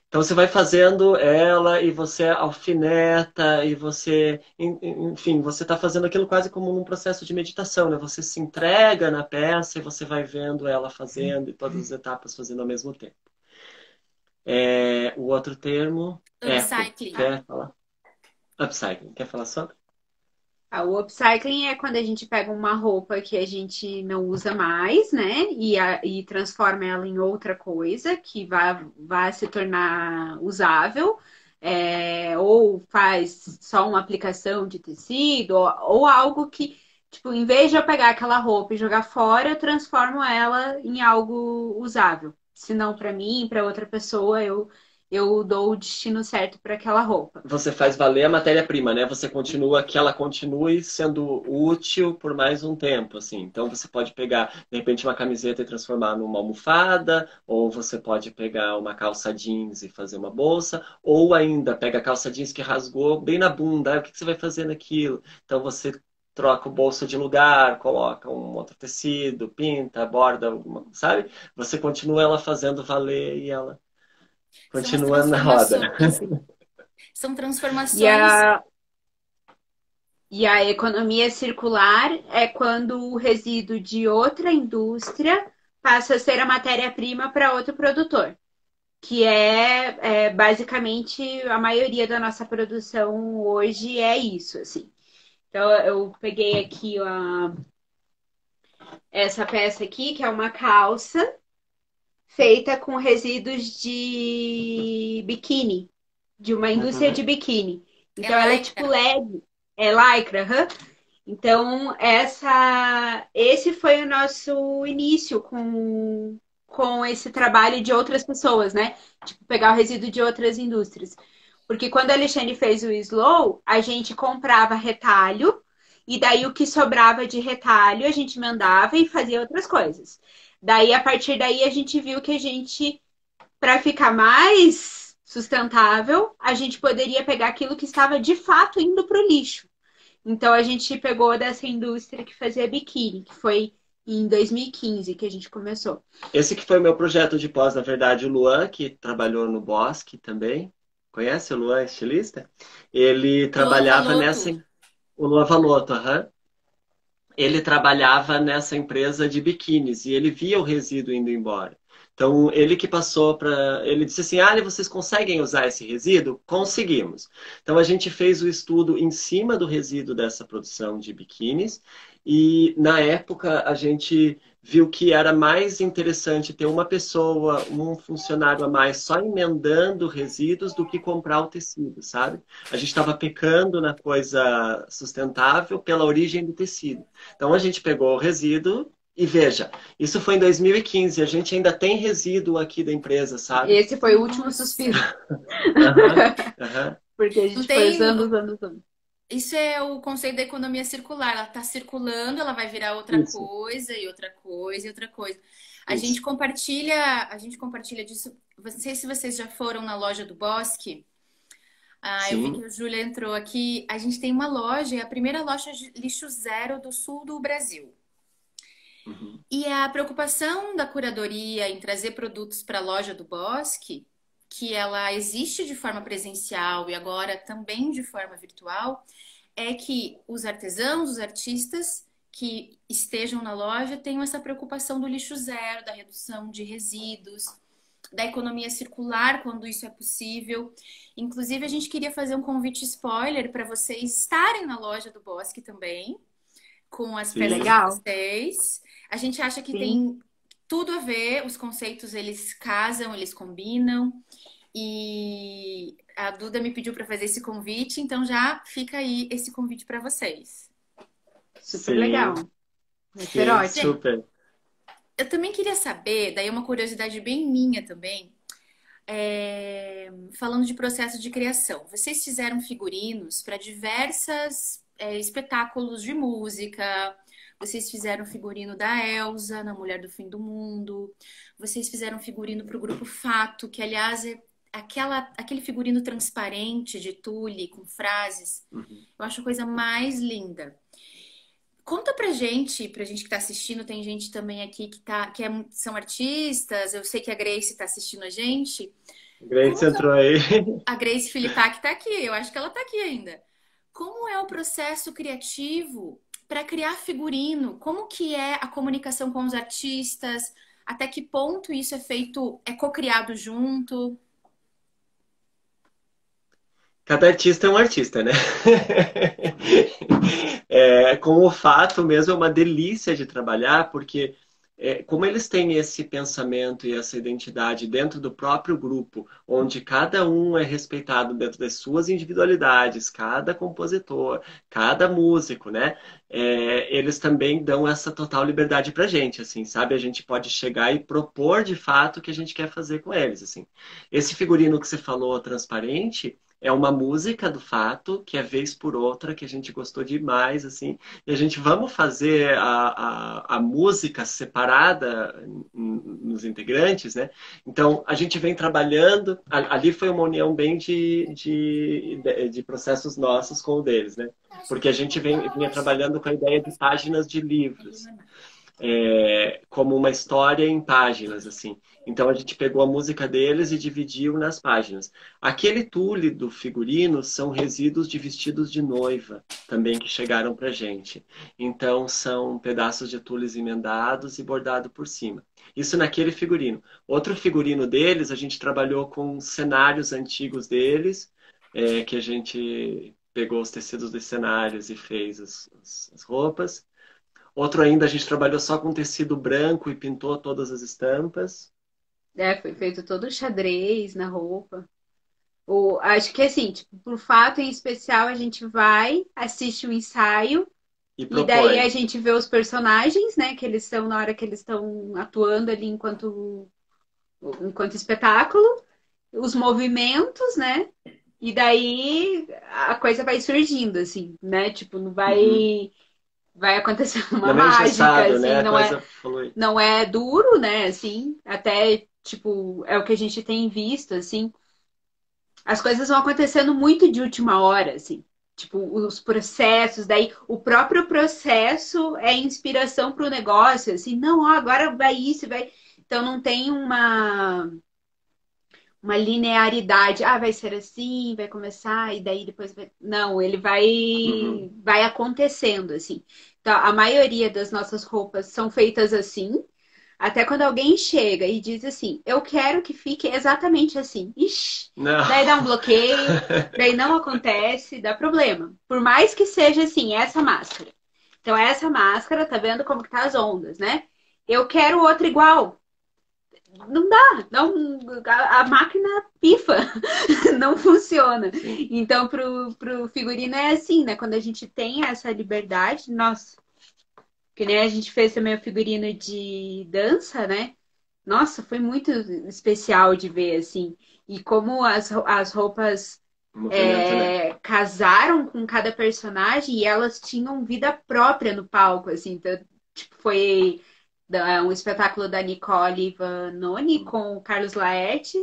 Então você vai fazendo ela e você alfineta e você, enfim, você está fazendo aquilo quase como num processo de meditação, né? Você se entrega na peça e você vai vendo ela fazendo e todas as etapas fazendo ao mesmo tempo. O outro termo é, Upcycling. quer falar? Upcycling, quer falar sobre? O upcycling é quando a gente pega uma roupa que a gente não usa mais, né? E transforma ela em outra coisa que vai se tornar usável. Ou faz só uma aplicação de tecido, ou algo que, tipo, em vez de eu pegar aquela roupa e jogar fora, eu transformo ela em algo usável. Se não para mim, para outra pessoa, eu dou o destino certo para aquela roupa. Você faz valer a matéria-prima, né? Você continua que ela continue sendo útil por mais um tempo, assim. Então você pode pegar, de repente, uma camiseta e transformar numa almofada, ou você pode pegar uma calça jeans e fazer uma bolsa, ou ainda pega a calça jeans que rasgou bem na bunda. O que você vai fazer naquilo? Então você troca o bolso de lugar, coloca um outro tecido, pinta, borda, alguma, sabe? Você continua ela fazendo valer e ela continua na roda. São transformações. E E a economia circular é quando o resíduo de outra indústria passa a ser a matéria-prima para outro produtor, que basicamente a maioria da nossa produção hoje é isso, assim. Então eu peguei aqui essa peça aqui, que é uma calça feita com resíduos de biquíni, de uma indústria de Uhum. biquíni. É Então ela é tipo lycra. leve, é lycra, aham. Então esse foi o nosso início com esse trabalho de outras pessoas, né? Tipo, pegar o resíduo de outras indústrias. Porque quando a Alexandre fez o Slow, a gente comprava retalho, e daí o que sobrava de retalho a gente mandava e fazia outras coisas. Daí, a partir daí, a gente viu que para ficar mais sustentável, a gente poderia pegar aquilo que estava de fato indo para o lixo. Então, a gente pegou dessa indústria que fazia biquíni, que foi em 2015 que a gente começou. Esse que foi o meu projeto de pós, na verdade, o Luan, que trabalhou no Bosque também. Conhece o Luan, estilista? Ele Luan trabalhava Valoto. nessa... O Luan Valoto, aham. Ele trabalhava nessa empresa de biquínis e ele via o resíduo indo embora. Então, ele que passou para. Ele disse assim: Ah, vocês conseguem usar esse resíduo? Conseguimos. Então, a gente fez o estudo em cima do resíduo dessa produção de biquínis e, na época, a gente viu que era mais interessante ter uma pessoa, um funcionário a mais só emendando resíduos do que comprar o tecido, sabe? A gente estava pecando na coisa sustentável pela origem do tecido. Então a gente pegou o resíduo e veja, isso foi em 2015, a gente ainda tem resíduo aqui da empresa, sabe? Esse foi o último suspiro, Nossa. Aham, aham. porque a Não gente foi tem. usando, usando, usando. Isso é o conceito da economia circular. Ela está circulando, ela vai virar outra Isso, coisa e outra coisa e outra coisa. isso. A gente compartilha disso. Não sei se vocês já foram na loja do Bosque. Ah, eu vi que Sim. a Júlia entrou aqui. A gente tem uma loja, é a primeira loja de lixo zero do sul do Brasil. Uhum. E a preocupação da curadoria em trazer produtos para a loja do Bosque, que ela existe de forma presencial e agora também de forma virtual, é que os artesãos, os artistas que estejam na loja tenham essa preocupação do lixo zero, da redução de resíduos, da economia circular, quando isso é possível. Inclusive, a gente queria fazer um convite spoiler para vocês estarem na loja do Bosque também, com as peças Sim. de Legal, vocês. A gente acha que sim. tem tudo a ver, os conceitos eles casam, eles combinam. E a Duda me pediu para fazer esse convite, então já fica aí esse convite para vocês. Super legal. Sim, Vai ser sim, ótimo. Gente, super. eu também queria saber, daí uma curiosidade bem minha também, falando de processo de criação. Vocês fizeram figurinos para diversas espetáculos de música. Vocês fizeram figurino da Elsa, na Mulher do Fim do Mundo. Vocês fizeram figurino para o grupo Fato, que aliás é aquele figurino transparente de tule com frases. Uhum. Eu acho a coisa mais linda. Conta pra gente que tá assistindo, tem gente também aqui são artistas, eu sei que a Grace tá assistindo a gente. Grace Como que é entrou aí. a Grace Filipac tá aqui, eu acho que ela tá aqui ainda. Como é o processo criativo para criar figurino? Como que é a comunicação com os artistas? Até que ponto isso é feito, é co-criado junto? Cada artista é um artista, né? É, com o fato mesmo, é uma delícia de trabalhar, porque como eles têm esse pensamento e essa identidade dentro do próprio grupo, onde cada um é respeitado dentro das suas individualidades, cada compositor, cada músico, né? Eles também dão essa total liberdade pra gente, assim, sabe? A gente pode chegar e propor de fato o que a gente quer fazer com eles, assim. Esse figurino que você falou, transparente, é uma música do Fato, que é Vez por Outra, que a gente gostou demais, assim. E a gente vamos fazer a música separada nos integrantes, né? Então, a gente vem trabalhando. Ali foi uma união bem de processos nossos com o deles, né? Porque a gente vinha trabalhando com a ideia de páginas de livros. como uma história em páginas, assim. Então a gente pegou a música deles e dividiu nas páginas. Aquele tule do figurino são resíduos de vestidos de noiva, também que chegaram pra gente. Então são pedaços de tules emendados e bordado por cima. Isso naquele figurino. Outro figurino deles, a gente trabalhou com cenários antigos deles, que a gente pegou os tecidos dos cenários e fez as roupas. Outro ainda, a gente trabalhou só com tecido branco e pintou todas as estampas. Foi feito todo o xadrez na roupa. Acho que assim, tipo, por fato em especial, a gente vai, assiste o ensaio, E e daí a propõe. gente vê os personagens, né? Que eles estão na hora que eles estão atuando ali enquanto espetáculo, os movimentos, né? E daí a coisa vai surgindo, assim, né? Tipo, não Uhum. vai acontecer uma Não é mágica, engessado, né? assim, A coisa flui. não é duro, né? Assim, até, tipo, é o que a gente tem visto, assim. As coisas vão acontecendo muito de última hora, assim. Tipo, os processos, daí o próprio processo é inspiração para o negócio, assim, não, ó, agora vai isso, vai. Então não tem uma linearidade. Ah, vai ser assim, vai começar, e daí depois vai. Não, ele Uhum. vai acontecendo, assim. Então, a maioria das nossas roupas são feitas assim. Até quando alguém chega e diz assim, eu quero que fique exatamente assim. Ixi, Não. daí dá um bloqueio, daí não acontece, dá problema. Por mais que seja assim, essa máscara. Então, essa máscara, tá vendo como que tá as ondas, né? Eu quero outra igual. Não dá, não, a máquina pifa, não funciona. Sim. Então, pro figurino é assim, né? Quando a gente tem essa liberdade, nossa, que nem a gente fez também o figurino de dança, né? Nossa, foi muito especial de ver, assim. E como as roupas Movimento, né? casaram com cada personagem e elas tinham vida própria no palco, assim. Então, tipo, foi um espetáculo da Nicole Vanoni com o Carlos Laerte.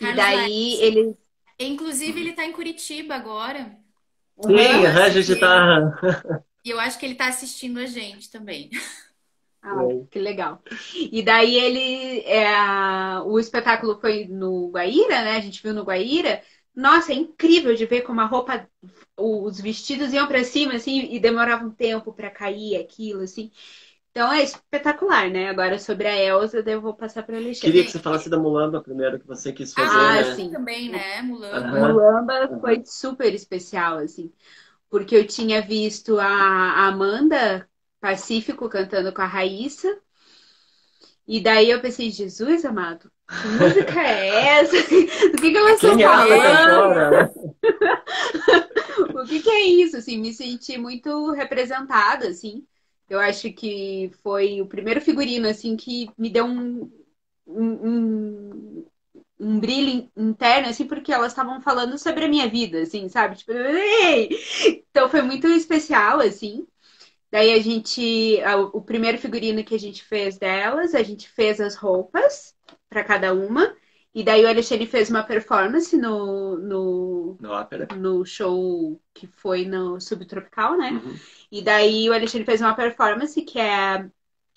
E Carlos daí Laerte. ele. Inclusive, ele tá em Curitiba agora. Uhum. Sim, Eu a acho que gente ele. tá. E eu acho que ele tá assistindo a gente também. Ah, que legal. E daí o espetáculo foi no Guaíra, né? A gente viu no Guaíra. Nossa, é incrível de ver como a roupa, os vestidos iam para cima, assim, e demorava um tempo para cair aquilo, assim. Então é espetacular, né? Agora sobre a Elsa, daí eu vou passar para o Queria que Alexandre. você falasse da Mulamba primeiro, que você quis A fazer, Ah, né? Mulamba sim. também, né? Mulamba. Aham. Mulamba foi super especial, assim, porque eu tinha visto a Amanda Pacífico cantando com a Raíssa. E daí eu pensei, Jesus amado, que música é essa? Do que elas estão Quem é essa falando? cantora? O que é isso? Assim, me senti muito representada, assim. Eu acho que foi o primeiro figurino, assim, que me deu um, um brilho interno, assim, porque elas estavam falando sobre a minha vida, assim, sabe? Tipo, ei! Então foi muito especial, assim. Daí o primeiro figurino que a gente fez delas, a gente fez as roupas para cada uma. E daí o Alexandre fez uma performance No ópera. no show que foi no Subtropical, né? Uhum. E daí o Alexandre fez uma performance que é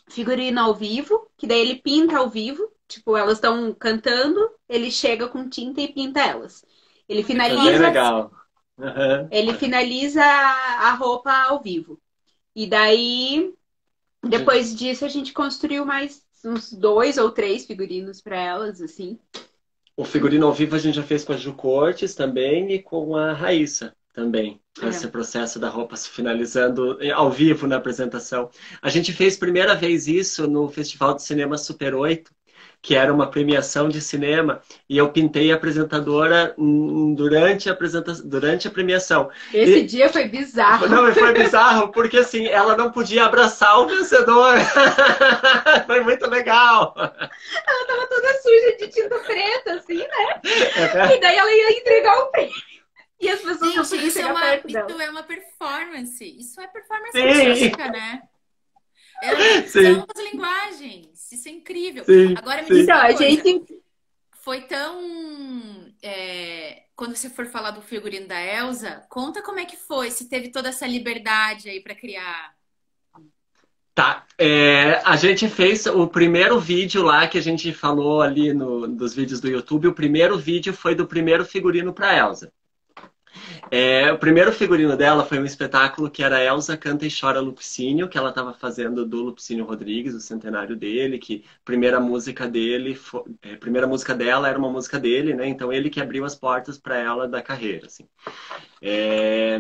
figurino ao vivo, que daí ele pinta ao vivo. Tipo, elas estão cantando, ele chega com tinta e pinta elas. Ele Uma Foi bem finaliza, performance. legal. Aham. ele finaliza a roupa ao vivo. E daí Gente, depois disso, a gente construiu mais uns 2 ou 3 figurinos para elas, assim. o figurino ao vivo a gente já fez com a Ju Cortes também e com a Raíssa também. Esse É. processo da roupa se finalizando ao vivo na apresentação. A gente fez primeira vez isso no Festival de Cinema Super 8, que era uma premiação de cinema, e eu pintei a apresentadora durante a premiação. Esse dia foi bizarro. Não, foi bizarro, porque assim, ela não podia abraçar o vencedor. Foi muito legal. Ela tava toda suja de tinta preta, assim, né? E daí ela ia entregar o prêmio. E as pessoas não Gente, podiam isso é chegar uma, perto dela. isso é uma performance. Isso é performance Sim, artística, né? sim, São as linguagens. Isso é incrível. sim, Agora me diz sim. Então, uma a coisa. gente. Foi tão. Quando você for falar do figurino da Elsa, conta como é que foi, se teve toda essa liberdade aí para criar. Tá, a gente fez o primeiro vídeo lá que a gente falou ali dos vídeos do YouTube. O primeiro vídeo foi do primeiro figurino para Elsa. O primeiro figurino dela foi um espetáculo que era Elsa Canta e Chora Lupicínio, que ela estava fazendo do Lupicínio Rodrigues, o centenário dele, que a primeira música dele, a primeira música dela era uma música dele, né? Então ele que abriu as portas para ela da carreira, assim. É,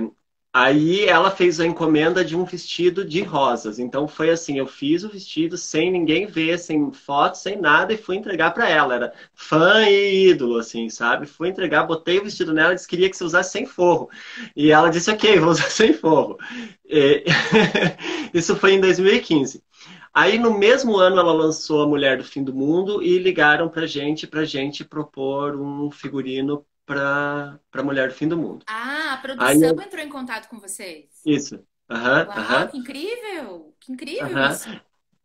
Aí ela fez a encomenda de um vestido de rosas. Então foi assim, eu fiz o vestido sem ninguém ver, sem foto, sem nada, e fui entregar para ela. Era fã e ídolo, assim, sabe? Fui entregar, botei o vestido nela, disse que queria que você usasse sem forro. E ela disse, ok, vou usar sem forro. E... Isso foi em 2015. Aí no mesmo ano ela lançou A Mulher do Fim do Mundo e ligaram pra gente propor um figurino pra Mulher do Fim do Mundo. Ah, a Aí produção entrou em contato com vocês? isso. Aham, Uau, aham, que incrível! Que incrível aham. isso!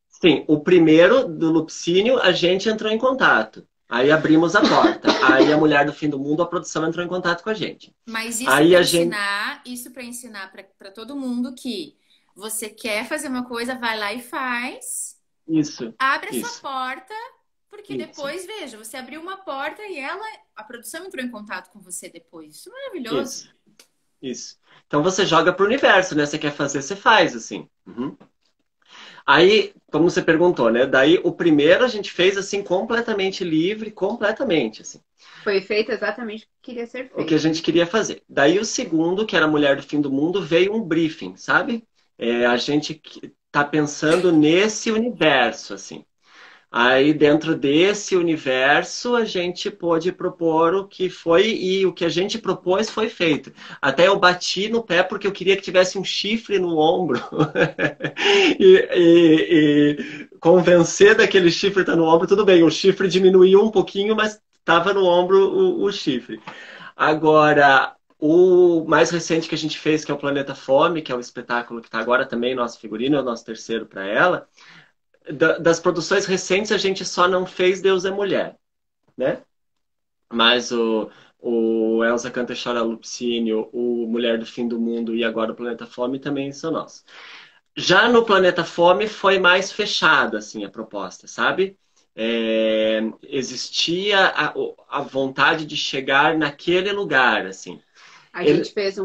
Sim, o primeiro do Lupicínio, a gente entrou em contato. Aí abrimos a porta. Aí a Mulher do Fim do Mundo, a produção entrou em contato com a gente. Mas Aí a gente. isso para ensinar para todo mundo que você quer fazer uma coisa, vai lá e faz, Isso, abre a sua isso, porta, porque isso, depois, veja, você abriu uma porta e a produção entrou em contato com você depois. Isso é maravilhoso. isso, isso. Então você joga pro universo, né? Você quer fazer, você faz, assim. Uhum. Aí, como você perguntou, né? Daí o primeiro a gente fez assim completamente livre, completamente, assim. Foi feito exatamente o que queria ser O que a feito, gente né? queria fazer. Daí o segundo, que era Mulher do Fim do Mundo, veio um briefing, sabe? A gente tá pensando nesse universo, assim. Aí, dentro desse universo, a gente pôde propor o que foi, e o que a gente propôs foi feito. Até eu bati no pé porque eu queria que tivesse um chifre no ombro. E convencer daquele chifre estar no ombro, tudo bem, o chifre diminuiu um pouquinho, mas estava no ombro o chifre. Agora, o mais recente que a gente fez, que é o Planeta Fome, que é o espetáculo que está agora também, nosso figurino, é o nosso terceiro para ela. Das produções recentes, a gente só não fez Deus é Mulher, né? Mas o Elsa Canta e Chora Lupicínio, o Mulher do Fim do Mundo e agora o Planeta Fome também são nossos. Já no Planeta Fome foi mais fechada, assim, a proposta, sabe? Existia a vontade de chegar naquele lugar, assim. A gente fez A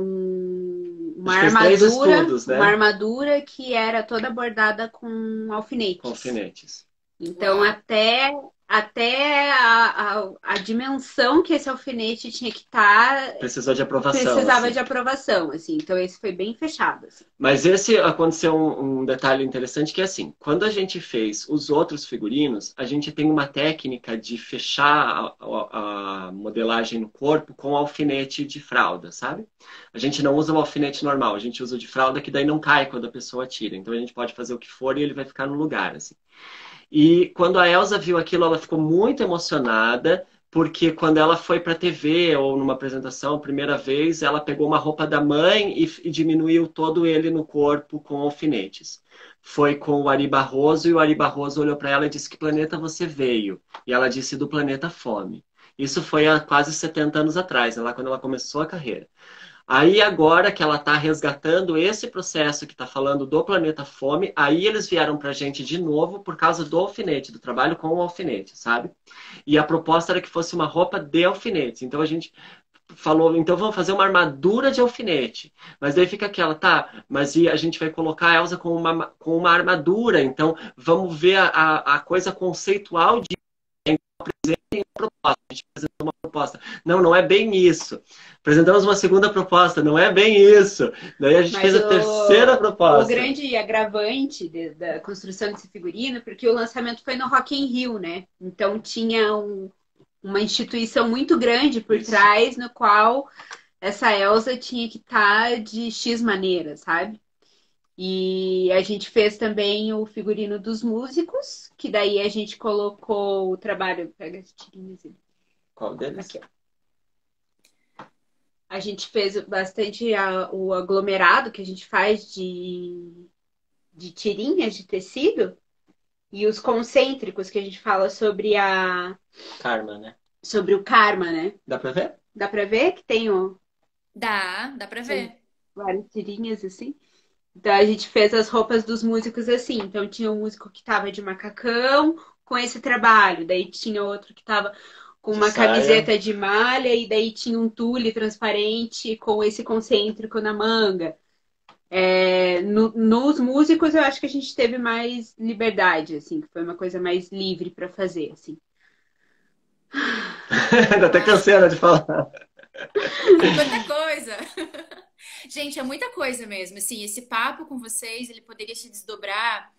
gente fez 3 estudos, uma né? armadura que era toda bordada com Com alfinetes. alfinetes. Então, Uau! até a dimensão que esse alfinete tinha que estar, Precisou de aprovação, precisava assim. de aprovação, assim. Então, esse foi bem fechado, assim. Mas esse aconteceu um detalhe interessante que é assim, quando a gente fez os outros figurinos, a gente tem uma técnica de fechar a modelagem no corpo com alfinete de fralda, sabe? A gente não usa o alfinete normal, a gente usa o de fralda que daí não cai quando a pessoa tira. Então a gente pode fazer o que for e ele vai ficar no lugar, assim. E quando a Elsa viu aquilo, ela ficou muito emocionada, porque quando ela foi para a TV ou numa apresentação, primeira vez, ela pegou uma roupa da mãe e diminuiu todo ele no corpo com alfinetes. Foi com o Ari Barroso e o Ari Barroso olhou para ela e disse: Que planeta você veio? E ela disse: Do planeta Fome. Isso foi há quase 70 anos atrás, lá quando ela começou a carreira. Aí agora que ela está resgatando esse processo que está falando do planeta fome, aí eles vieram para a gente de novo por causa do alfinete, do trabalho com o alfinete, sabe? E a proposta era que fosse uma roupa de alfinete. Então a gente falou, então vamos fazer uma armadura de alfinete. Mas daí fica aquela, tá, mas e a gente vai colocar a Elsa com uma armadura, então vamos ver a coisa conceitual de proposta. A gente apresentou uma proposta. Não, não é bem isso. Apresentamos uma segunda proposta. Não é bem isso. Daí a gente Mas fez a terceira o proposta. grande agravante da construção desse figurino, porque o lançamento foi no Rock in Rio, né? Então tinha uma instituição muito grande por Isso. trás, no qual essa Elsa tinha que estar de X maneira, sabe? E a gente fez também o figurino dos músicos, que daí a gente colocou o trabalho. Pega as tirinhas ali. Qual deles? Aqui, ó. A gente fez bastante o aglomerado que a gente faz de tirinhas de tecido e os concêntricos que a gente fala sobre Karma, né? sobre o karma, né? Dá pra ver? Dá pra ver que tem Dá pra são ver. várias tirinhas assim. Então a gente fez as roupas dos músicos assim. Então tinha um músico que tava de macacão com esse trabalho, daí tinha outro que tava com De uma saia. camiseta de malha e daí tinha um tule transparente com esse concêntrico na manga. Nos músicos eu acho que a gente teve mais liberdade, assim, que foi uma coisa mais livre para fazer, assim. Ainda até Claro. cansei de falar. Quanta coisa! Gente, é muita coisa mesmo. Assim, esse papo com vocês, ele poderia se desdobrar.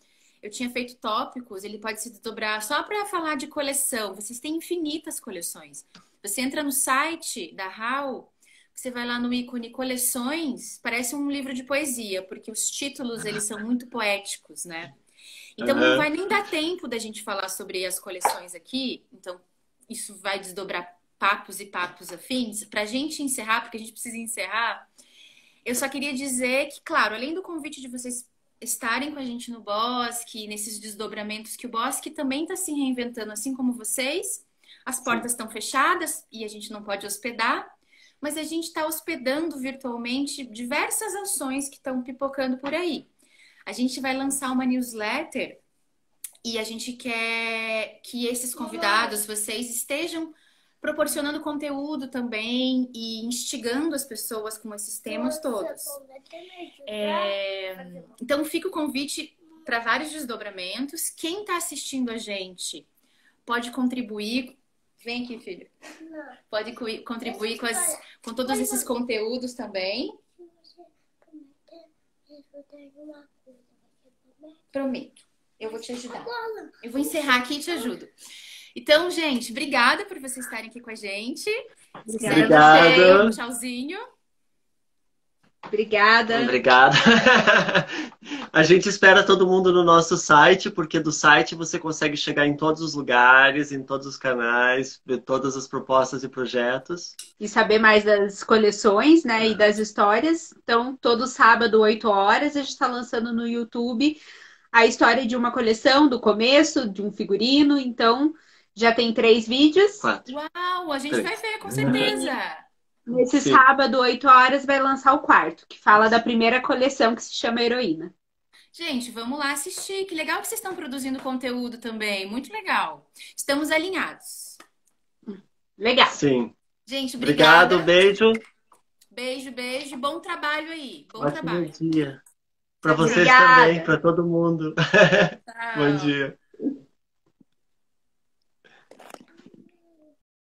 Eu tinha feito tópicos, ele pode se desdobrar só para falar de coleção. Vocês têm infinitas coleções. Você entra no site da HAL, você vai lá no ícone coleções, parece um livro de poesia, porque os títulos, eles são muito poéticos, né? Então não Aham. vai nem dar tempo da gente falar sobre as coleções aqui. Então isso vai desdobrar papos e papos afins. Para a gente encerrar, porque a gente precisa encerrar, eu só queria dizer que, claro, além do convite de vocês estarem com a gente no Bosque, nesses desdobramentos, que o Bosque também está se reinventando, assim como vocês. As Sim. portas estão fechadas e a gente não pode hospedar, mas a gente está hospedando virtualmente diversas ações que estão pipocando por aí. A gente vai lançar uma newsletter e a gente quer que esses convidados, vocês, estejam proporcionando conteúdo também e instigando as pessoas com esses temas todos. Então, fica o convite para vários desdobramentos. Quem está assistindo a gente pode contribuir. Vem aqui, filho. Pode contribuir com todos esses conteúdos também. Prometo. Eu vou te ajudar. Eu vou encerrar aqui e te ajudo. Então, gente, obrigada por vocês estarem aqui com a gente. Se quiserem dar um Obrigado. tchauzinho. Obrigada. Obrigado. A gente espera todo mundo no nosso site, porque do site você consegue chegar em todos os lugares, em todos os canais, ver todas as propostas e projetos. E saber mais das coleções, né, e das histórias. Então, todo sábado, 8 horas, a gente está lançando no YouTube a história de uma coleção, do começo, de um figurino. Então, já tem 3 vídeos. 4. Uau, a gente 3. vai ver, com certeza. Nesse Sim. sábado, 8 horas, vai lançar o quarto, que fala da primeira coleção que se chama Heroína. Gente, vamos lá assistir. Que legal que vocês estão produzindo conteúdo também. Muito legal. Estamos alinhados. Legal. Sim. Gente, obrigada. Obrigado, beijo. Beijo, beijo. Bom trabalho aí. Bom Ótimo trabalho. dia. Para vocês Obrigada. também, para todo mundo. Bom Tchau. dia.